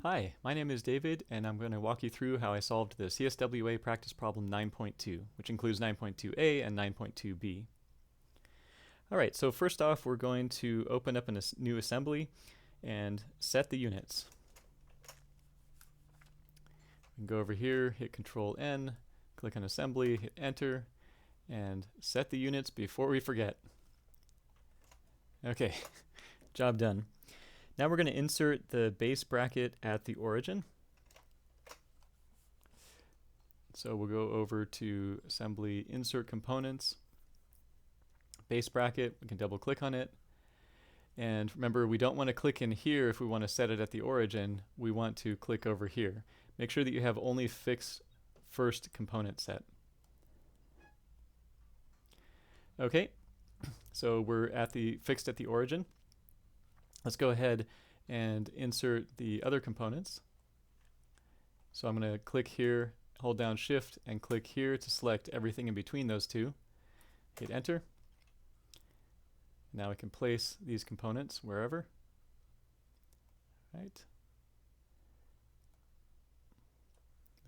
Hi, my name is David, and I'm going to walk you through how I solved the CSWA practice problem 9.2, which includes 9.2A and 9.2B. Alright, so first off, we're going to open up a new assembly and set the units. We can go over here, hit Control N, click on Assembly, hit Enter, and set the units before we forget. Okay, job done. Now we're going to insert the base bracket at the origin. So we'll go over to Assembly, Insert Components, Base Bracket. We can double click on it. And remember, we don't want to click in here if we want to set it at the origin. We want to click over here. Make sure that you have only fixed first component set. Okay, so we're at the fixed at the origin. Let's go ahead and insert the other components. So I'm going to click here, hold down Shift, and click here to select everything in between those two. Hit Enter. Now we can place these components wherever. Right.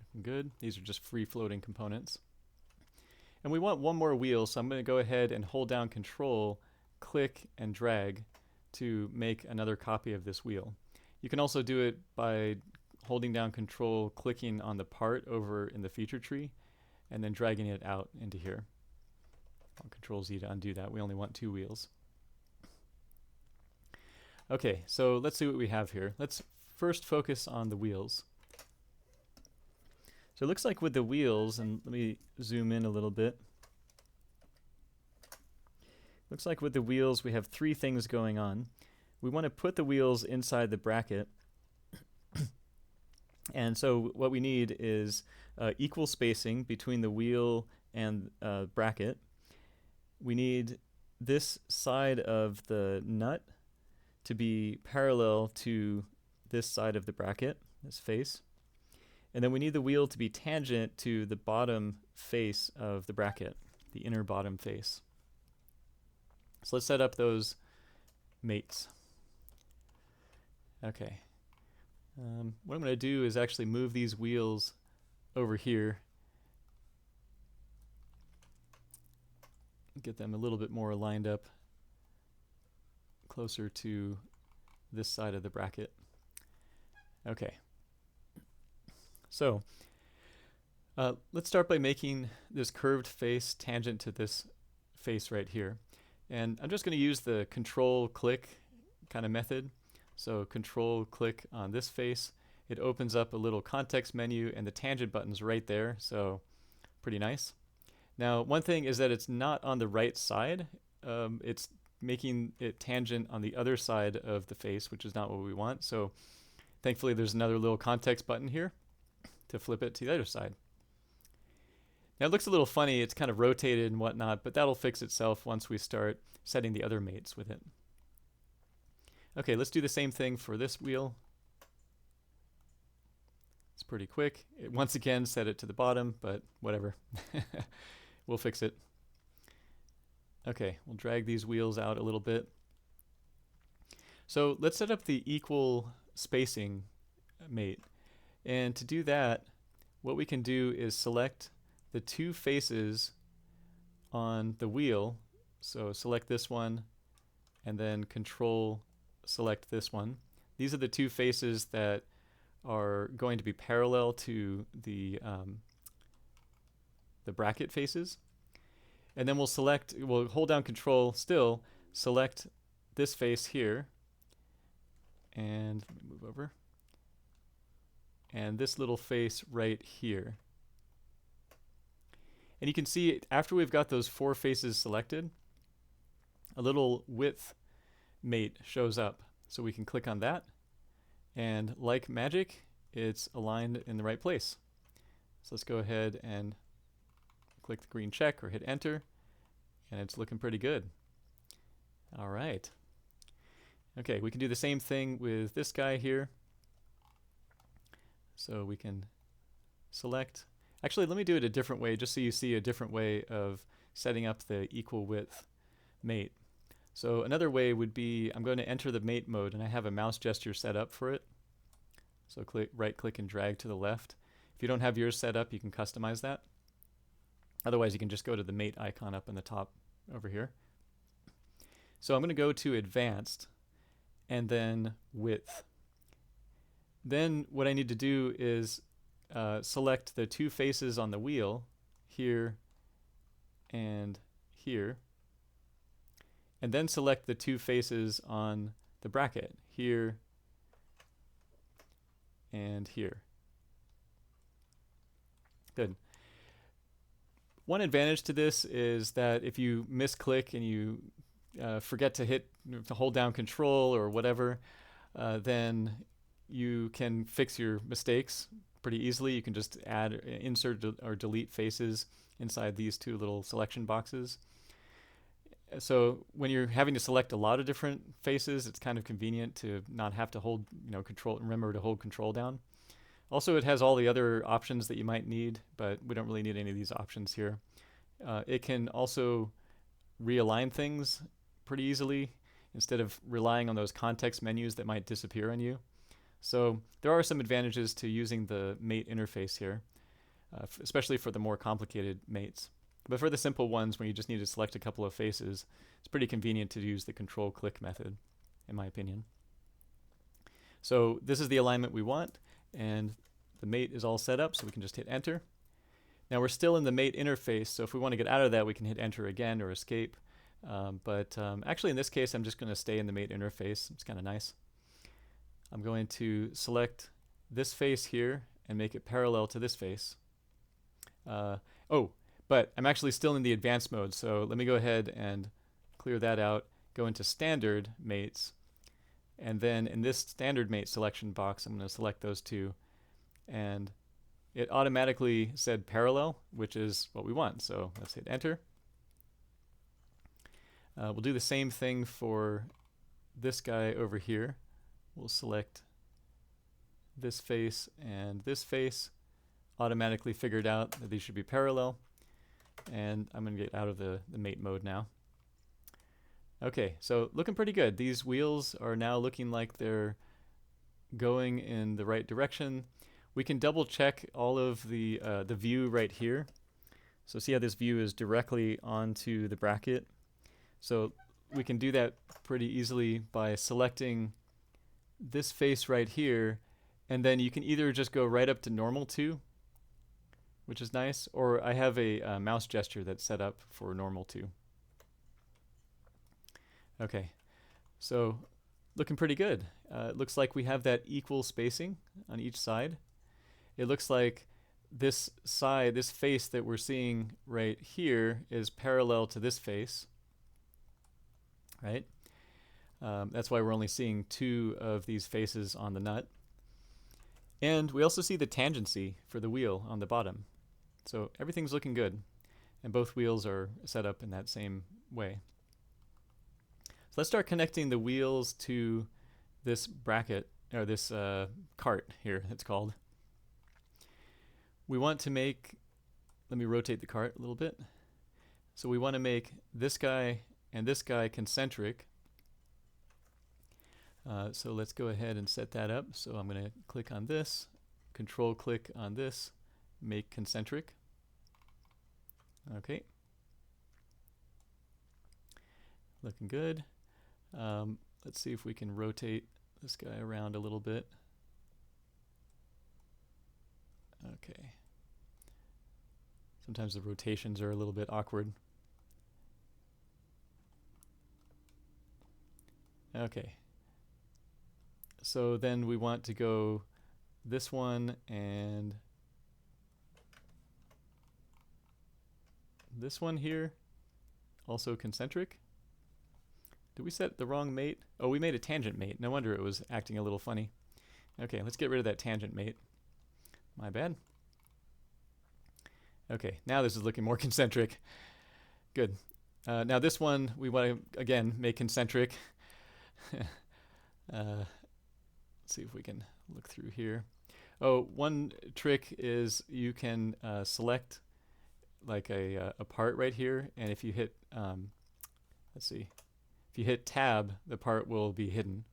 Looking good. These are just free floating components. And we want one more wheel, so I'm going to go ahead and hold down Control, click, and drag to make another copy of this wheel. You can also do it by holding down Control, clicking on the part over in the feature tree, and then dragging it out into here. I'll Control Z to undo that. We only want two wheels. Okay, so let's see what we have here. Let's first focus on the wheels. So it looks like with the wheels, and let me zoom in a little bit. Looks like with the wheels we have three things going on. We want to put the wheels inside the bracket. And so what we need is equal spacing between the wheel and bracket. We need this side of the nut to be parallel to this side of the bracket, this face. And then we need the wheel to be tangent to the bottom face of the bracket, the inner bottom face. So let's set up those mates. Okay. What I'm going to do is actually move these wheels over here. Get them a little bit more lined up closer to this side of the bracket. Okay. So let's start by making this curved face tangent to this face right here. And I'm just going to use the Control click kind of method. So Control click on this face. It opens up a little context menu and the tangent button's right there, so pretty nice. Now one thing is that it's not on the right side. It's making it tangent on the other side of the face, which is not what we want. So thankfully there's another little context button here to flip it to the other side. Now it looks a little funny, it's kind of rotated and whatnot, but that'll fix itself once we start setting the other mates with it. Okay, let's do the same thing for this wheel. It's pretty quick. Once again, set it to the bottom, but whatever. We'll fix it. Okay, we'll drag these wheels out a little bit. So let's set up the equal spacing mate. And to do that, what we can do is select the two faces on the wheel. So select this one and then Control select this one. These are the two faces that are going to be parallel to the bracket faces. And then we'll hold down Control still, select this face here, and move over, and this little face right here. And you can see after we've got those four faces selected, a little width mate shows up. So we can click on that, and like magic, it's aligned in the right place. So let's go ahead and click the green check or hit Enter, and it's looking pretty good. All right. Okay, we can do the same thing with this guy here. So we can select. Actually, let me do it a different way, just so you see a different way of setting up the equal width mate. So another way would be, I'm going to enter the mate mode, and I have a mouse gesture set up for it. So right click and drag to the left. If you don't have yours set up, you can customize that. Otherwise, you can just go to the mate icon up in the top over here. So I'm going to go to advanced and then width. Then what I need to do is select the two faces on the wheel, here and here, and then select the two faces on the bracket, here and here. Good. One advantage to this is that if you misclick and you forget to hold down Control or whatever, then you can fix your mistakes pretty easily. You can just insert or delete faces inside these two little selection boxes. So when you're having to select a lot of different faces, it's kind of convenient to not have to hold, remember to hold Control down. Also, it has all the other options that you might need, but we don't really need any of these options here. It can also realign things pretty easily instead of relying on those context menus that might disappear on you. So there are some advantages to using the mate interface here, especially for the more complicated mates. But for the simple ones, when you just need to select a couple of faces, it's pretty convenient to use the Control-click method, in my opinion. So this is the alignment we want, and the mate is all set up, so we can just hit Enter. Now we're still in the mate interface, so if we want to get out of that, we can hit Enter again or Escape. Actually, in this case, I'm just going to stay in the mate interface. It's kind of nice. I'm going to select this face here and make it parallel to this face. But I'm actually still in the advanced mode, so let me go ahead and clear that out, go into standard mates, and then in this standard mate selection box, I'm going to select those two, and it automatically said parallel, which is what we want. So let's hit Enter. We'll do the same thing for this guy over here. We'll select this face and this face. Automatically figured out that these should be parallel. And I'm going to get out of the mate mode now. Okay, so looking pretty good. These wheels are now looking like they're going in the right direction. We can double check all of the view right here. So see how this view is directly onto the bracket. So we can do that pretty easily by selecting this face right here, and then you can either just go right up to normal 2, which is nice, or I have a mouse gesture that's set up for normal 2. Okay, so looking pretty good. It looks like we have that equal spacing on each side. It looks like this side, this face that we're seeing right here is parallel to this face, right? That's why we're only seeing 2 of these faces on the nut. And we also see the tangency for the wheel on the bottom. So everything's looking good, and both wheels are set up in that same way. So let's start connecting the wheels to this bracket, or this cart here, it's called. We want to make, let me rotate the cart a little bit. So we want to make this guy and this guy concentric. So let's go ahead and set that up. So I'm going to click on this, Control click on this, make concentric. Okay. Looking good. Let's see if we can rotate this guy around a little bit. Okay. Sometimes the rotations are a little bit awkward. Okay. So then we want to go this one and this one here, also concentric. Did we set the wrong mate? Oh, we made a tangent mate. No wonder it was acting a little funny. Okay, let's get rid of that tangent mate. My bad. Okay, now this is looking more concentric. Good. Now this one we want to, again, make concentric. Let's see if we can look through here. Oh, one trick is you can select like a part right here, and if you hit, let's see, if you hit Tab, the part will be hidden.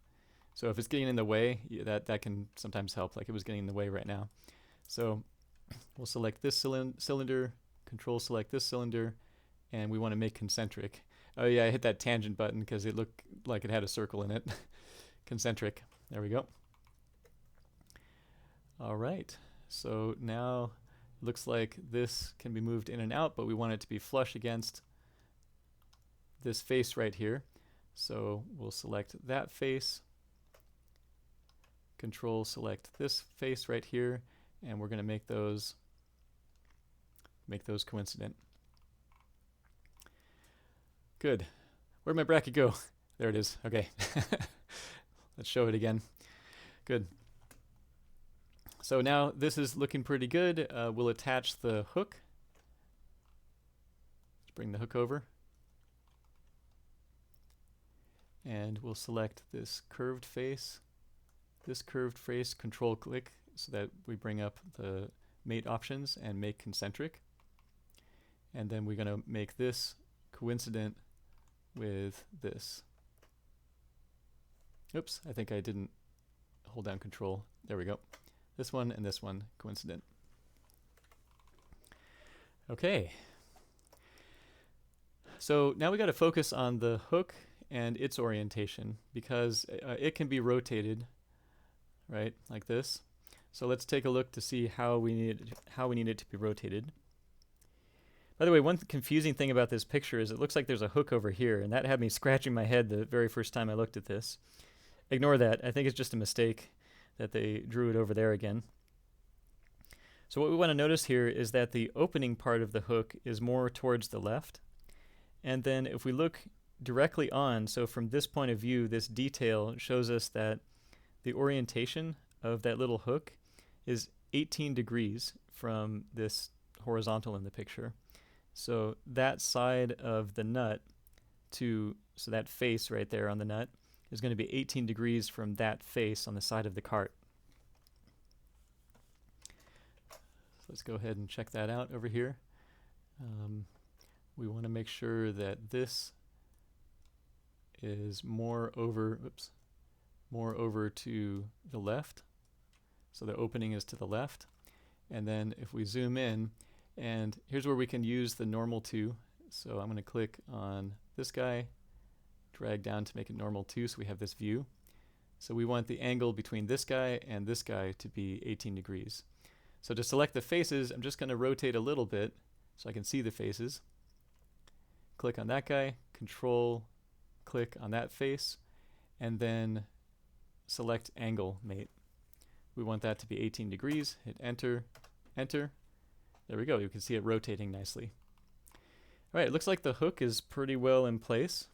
So if it's getting in the way, that can sometimes help, like it was getting in the way right now. So we'll select this cylinder, control select this cylinder, and we want to make concentric. Oh yeah, I hit that tangent button because it looked like it had a circle in it. Concentric. There we go. All right. So now it looks like this can be moved in and out, but we want it to be flush against this face right here. So we'll select that face, control select this face right here, and we're going to make those coincident. Good. Where'd my bracket go? There it is. Okay. Let's show it again. Good. So now this is looking pretty good. We'll attach the hook. Let's bring the hook over. And we'll select this curved face, control click so that we bring up the mate options and make concentric. And then we're going to make this coincident with this. Oops, I think I didn't hold down control. There we go. This one and this one coincident. Okay. So now we got to focus on the hook and its orientation because it can be rotated, right, like this. So let's take a look to see how we need it to be rotated. By the way, one confusing thing about this picture is it looks like there's a hook over here, and that had me scratching my head the very first time I looked at this. Ignore that. I think it's just a mistake that they drew it over there again. So what we want to notice here is that the opening part of the hook is more towards the left. And then if we look directly on, so from this point of view, this detail shows us that the orientation of that little hook is 18 degrees from this horizontal in the picture. So that side of the nut so that face right there on the nut is going to be 18 degrees from that face on the side of the cart. So let's go ahead and check that out over here. We want to make sure that this is more over to the left. So the opening is to the left. And then if we zoom in, and here's where we can use the normal to. So I'm going to click on this guy, drag down to make it normal to, so we have this view. So we want the angle between this guy and this guy to be 18 degrees. So to select the faces, I'm just going to rotate a little bit so I can see the faces. Click on that guy, control click on that face, and then select angle mate. We want that to be 18 degrees. Hit enter, enter. There we go. You can see it rotating nicely. All right, it looks like the hook is pretty well in place.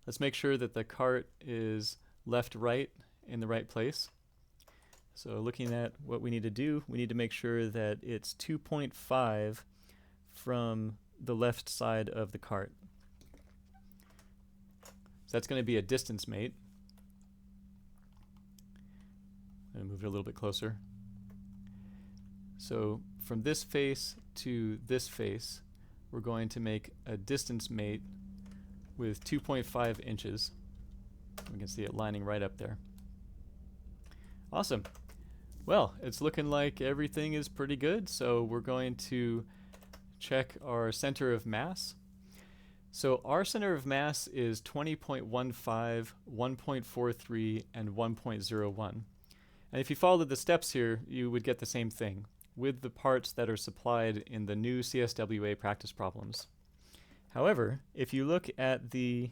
Let's make sure that the cart is left-right in the right place. So looking at what we need to do, we need to make sure that it's 2.5 from the left side of the cart. So that's going to be a distance mate. I'm going to move it a little bit closer. So from this face to this face, we're going to make a distance mate with 2.5 inches. We can see it lining right up there. Awesome. Well, it's looking like everything is pretty good, so we're going to check our center of mass. So our center of mass is 20.15, 1.43, and 1.01. And if you followed the steps here, you would get the same thing with the parts that are supplied in the new CSWA practice problems. However, if you look at the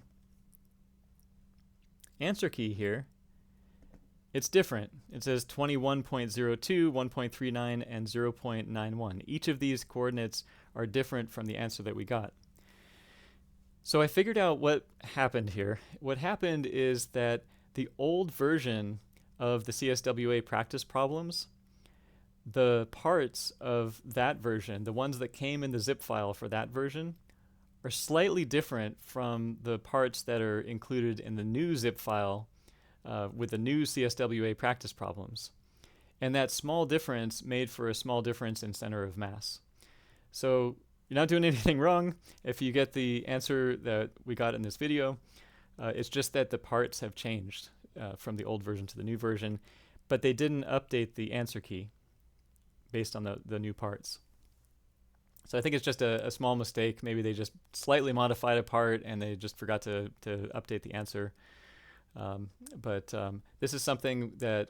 answer key here, it's different. It says 21.02, 1.39, and 0.91. Each of these coordinates are different from the answer that we got. So I figured out what happened here. What happened is that the old version of the CSWA practice problems, the parts of that version, the ones that came in the zip file for that version, are slightly different from the parts that are included in the new zip file with the new CSWA practice problems. And that small difference made for a small difference in center of mass. So you're not doing anything wrong if you get the answer that we got in this video. It's just that the parts have changed. from the old version to the new version, but they didn't update the answer key based on the new parts. So I think it's just a small mistake. Maybe they just slightly modified a part and they just forgot to update the answer. But this is something that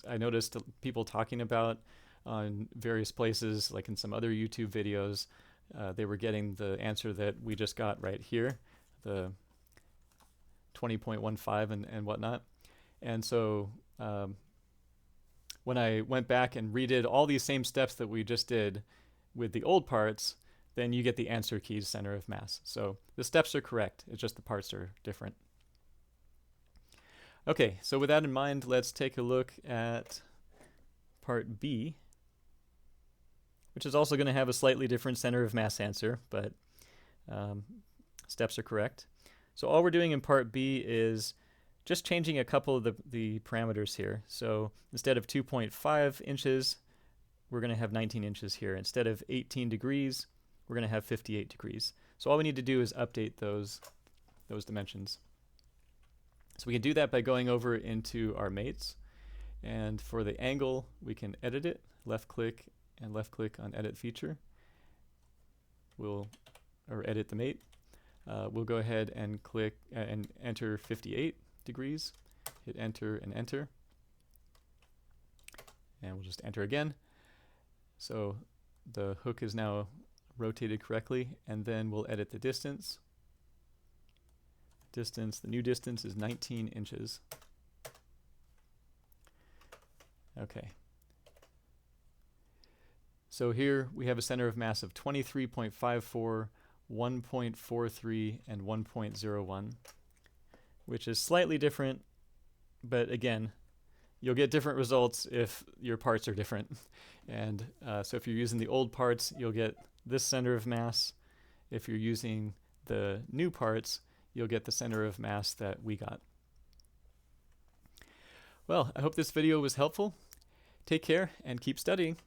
I noticed people talking about on various places, like in some other YouTube videos. They were getting the answer that we just got right here, the 20.15 and whatnot. And so when I went back and redid all these same steps that we just did with the old parts, then you get the answer key's center of mass. So the steps are correct, it's just the parts are different. Okay, so with that in mind, let's take a look at part B, which is also going to have a slightly different center of mass answer, but steps are correct. So all we're doing in part B is just changing a couple of the parameters here. So instead of 2.5 inches, we're going to have 19 inches here. Instead of 18 degrees, we're going to have 58 degrees. So all we need to do is update those dimensions. So we can do that by going over into our mates. And for the angle, we can edit it, left click and left click on edit feature. Or edit the mate. We'll go ahead and click and enter 58 degrees. Hit enter and enter. And we'll just enter again. So the hook is now rotated correctly, and then we'll edit the distance. The new distance is 19 inches. Okay. So here we have a center of mass of 23.54, 1.43, and 1.01, which is slightly different, but again, you'll get different results if your parts are different. And so if you're using the old parts, you'll get this center of mass. If you're using the new parts, you'll get the center of mass that we got. Well, I hope this video was helpful. Take care and keep studying.